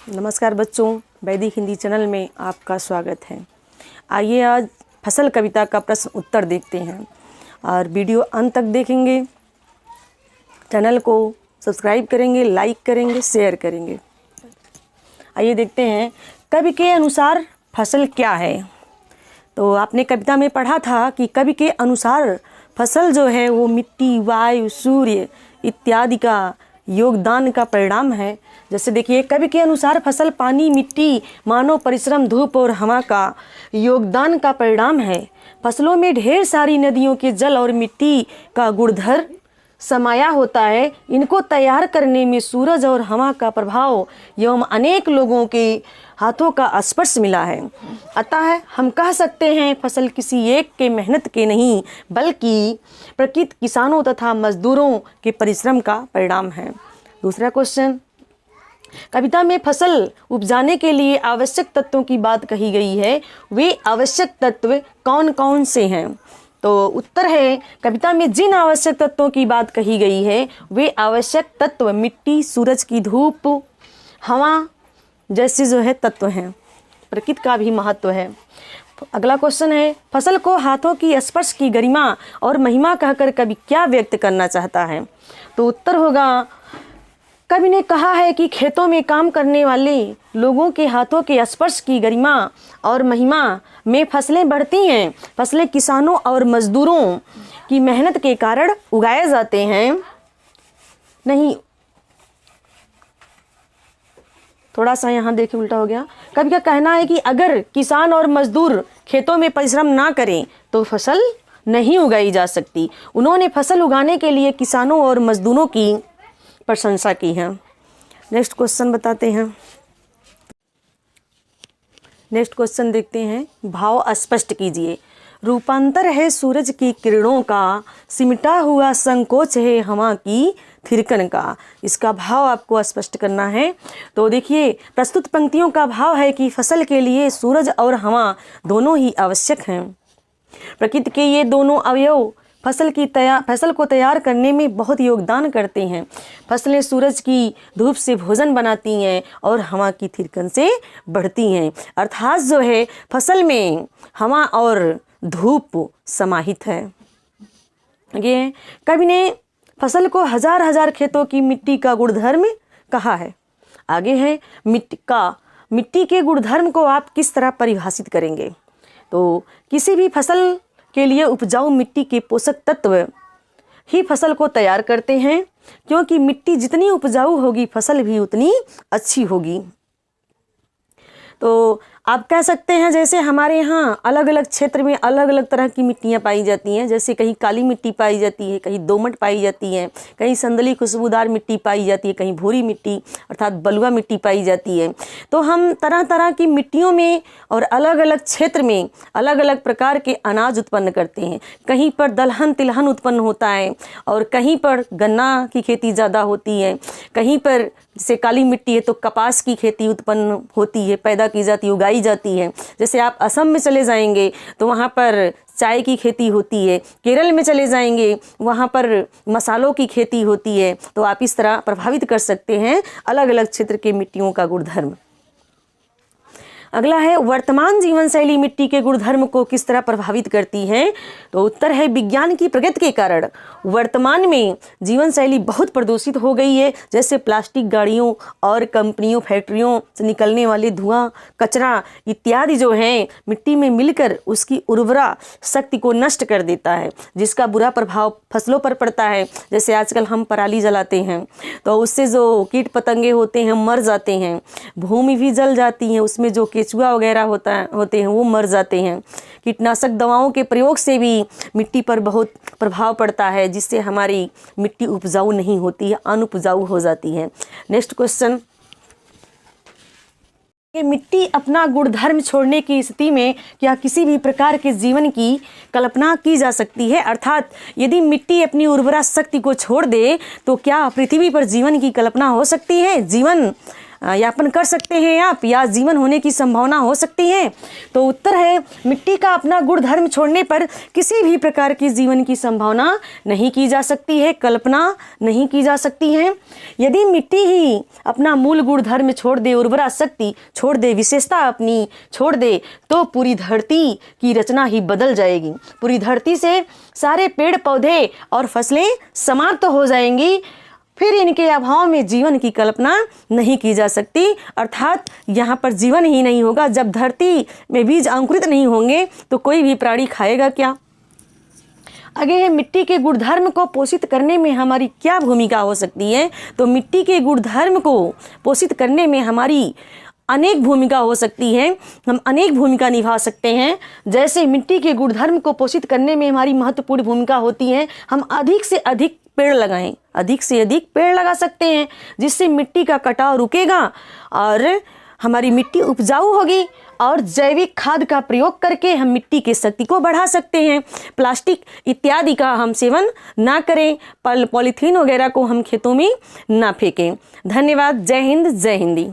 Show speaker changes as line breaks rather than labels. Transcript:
नमस्कार बच्चों, वैदिक हिंदी चैनल में आपका स्वागत है। आइए आज फसल कविता का प्रश्न उत्तर देखते हैं और वीडियो अंत तक देखेंगे। चैनल को सब्सक्राइब करेंगे, लाइक करेंगे, शेयर करेंगे। आइए देखते हैं, कवि के अनुसार फसल क्या है। तो आपने कविता में पढ़ा था कि कवि के अनुसार फसल जो है वो मिट्टी, वायु, सूर्य इत्यादि का योगदान का परिणाम है। जैसे देखिए, कवि के अनुसार फसल पानी, मिट्टी, मानव परिश्रम, धूप और हवा का योगदान का परिणाम है। फसलों में ढेर सारी नदियों के जल और मिट्टी का गुणधर समाया होता है। इनको तैयार करने में सूरज और हवा का प्रभाव एवं अनेक लोगों के हाथों का स्पर्श मिला है। अतः हम कह सकते हैं फसल किसी एक के मेहनत के नहीं बल्कि प्रकृति, किसानों तथा मजदूरों के परिश्रम का परिणाम है। दूसरा क्वेश्चन, कविता में फसल उपजाने के लिए आवश्यक तत्वों की बात कही गई है। वे आवश्यक तत्व कौन कौन से हैं? तो उत्तर है, कविता में जिन आवश्यक तत्वों की बात कही गई है वे आवश्यक तत्व मिट्टी, सूरज की धूप, हवा जैसे जो है तत्व हैं। प्रकृति का भी महत्व है। अगला क्वेश्चन है, फसल को हाथों की स्पर्श की गरिमा और महिमा कहकर कवि क्या व्यक्त करना चाहता है? तो उत्तर होगा, कवि ने कहा है कि खेतों में काम करने वाले लोगों के हाथों के स्पर्श की गरिमा और महिमा में फसलें बढ़ती हैं। फसलें किसानों और मजदूरों की मेहनत के कारण उगाए जाते हैं। नहीं, थोड़ा सा यहाँ देखिए उल्टा हो गया। कवि का कहना है कि अगर किसान और मजदूर खेतों में परिश्रम ना करें तो फसल नहीं उगाई जा सकती। उन्होंने फसल उगाने के लिए किसानों और मजदूरों की प्रशंसा की है। नेक्स्ट क्वेश्चन बताते हैं। नेक्स्ट क्वेश्चन देखते हैं, भाव स्पष्ट कीजिए। रूपांतर है सूरज की किरणों का, सिमटा हुआ संकोच है हवा की थिरकन का। इसका भाव आपको स्पष्ट करना है। तो देखिए, प्रस्तुत पंक्तियों का भाव है कि फसल के लिए सूरज और हवा दोनों ही आवश्यक हैं। प्रकृति के ये दोनों अवयव फसल को तैयार करने में बहुत योगदान करते हैं। फसलें सूरज की धूप से भोजन बनाती हैं और हवा की थिरकन से बढ़ती हैं। अर्थात जो है फसल में हवा और धूप समाहित है। ये कवि ने फसल को हजार हजार खेतों की मिट्टी का गुणधर्म कहा है। आगे है, मिट्टी के गुणधर्म को आप किस तरह परिभाषित करेंगे? तो किसी भी फसल के लिए उपजाऊ मिट्टी के पोषक तत्व ही फसल को तैयार करते हैं, क्योंकि मिट्टी जितनी उपजाऊ होगी फसल भी उतनी अच्छी होगी। तो आप कह सकते हैं, जैसे हमारे यहाँ अलग अलग क्षेत्र में अलग अलग तरह की मिट्टियाँ पाई जाती हैं। जैसे कहीं काली मिट्टी पाई जाती है, कहीं दोमट पाई जाती है, कहीं संदली खुशबूदार मिट्टी पाई जाती है, कहीं भूरी मिट्टी अर्थात बलुआ मिट्टी पाई जाती है। तो हम तरह तरह की मिट्टियों में और अलग अलग क्षेत्र में अलग अलग प्रकार के अनाज उत्पन्न करते हैं। कहीं पर दलहन तिलहन उत्पन्न होता है और कहीं पर गन्ना की खेती ज़्यादा होती है। कहीं पर जैसे काली मिट्टी है तो कपास की खेती उत्पन्न होती है, पैदा की जाती है, उगाई जाती है। जैसे आप असम में चले जाएंगे तो वहाँ पर चाय की खेती होती है। केरल में चले जाएंगे वहाँ पर मसालों की खेती होती है। तो आप इस तरह प्रभावित कर सकते हैं अलग अलग क्षेत्र के मिट्टियों का गुणधर्म। अगला है, वर्तमान जीवन शैली मिट्टी के गुणधर्म को किस तरह प्रभावित करती है? तो उत्तर है, विज्ञान की प्रगति के कारण वर्तमान में जीवन शैली बहुत प्रदूषित हो गई है। जैसे प्लास्टिक गाड़ियों और कंपनियों, फैक्ट्रियों से निकलने वाले धुआं, कचरा इत्यादि जो है मिट्टी में मिलकर उसकी उर्वरा शक्ति को नष्ट कर देता है, जिसका बुरा प्रभाव फसलों पर पड़ता है। जैसे आजकल हम पराली जलाते हैं तो उससे जो कीट पतंगे होते हैं मर जाते हैं, भूमि भी जल जाती है, उसमें जो केचुआ वगैरह होते हैं वो मर जाते हैं। कीटनाशक दवाओं के प्रयोग से भी मिट्टी पर बहुत प्रभाव पड़ता है, जिससे हमारी मिट्टी उपजाऊ नहीं होती है, अनुपजाऊ हो जाती है। नेक्स्ट क्वेश्चन, मिट्टी अपना गुणधर्म छोड़ने की स्थिति में क्या किसी भी प्रकार के जीवन की कल्पना की जा सकती है? अर्थात यदि मिट्टी अपनी उर्वरा शक्ति को छोड़ दे तो क्या पृथ्वी पर जीवन की कल्पना हो सकती है? जीवन यापन कर सकते हैं आप, या जीवन होने की संभावना हो सकती है? तो उत्तर है मिट्टी का अपना गुण धर्म छोड़ने पर किसी भी प्रकार की जीवन की संभावना नहीं की जा सकती है, कल्पना नहीं की जा सकती है। यदि मिट्टी ही अपना मूल गुण धर्म छोड़ दे, उर्वरा शक्ति छोड़ दे, विशेषता अपनी छोड़ दे, तो पूरी धरती की रचना ही बदल जाएगी। पूरी धरती से सारे पेड़ पौधे और फसलें समाप्त हो जाएंगी। फिर इनके अभाव में जीवन की कल्पना नहीं की जा सकती, अर्थात यहाँ पर जीवन ही नहीं होगा। जब धरती में बीज अंकुरित नहीं होंगे तो कोई भी प्राणी खाएगा क्या? आगे है मिट्टी के गुणधर्म को पोषित करने में हमारी क्या भूमिका हो सकती है? तो मिट्टी के गुणधर्म को पोषित करने में हमारी अनेक भूमिका हो सकती है। हम अनेक भूमिका निभा सकते हैं। जैसे मिट्टी के गुणधर्म को पोषित करने में हमारी महत्वपूर्ण भूमिका होती है, हम अधिक से अधिक पेड़ लगाएं, अधिक से अधिक पेड़ लगा सकते हैं, जिससे मिट्टी का कटाव रुकेगा और हमारी मिट्टी उपजाऊ होगी। और जैविक खाद का प्रयोग करके हम मिट्टी की शक्ति को बढ़ा सकते हैं। प्लास्टिक इत्यादि का हम सेवन ना करें, पॉलीथीन वगैरह को हम खेतों में ना फेंकें। धन्यवाद। जय हिंद, जय हिंदी।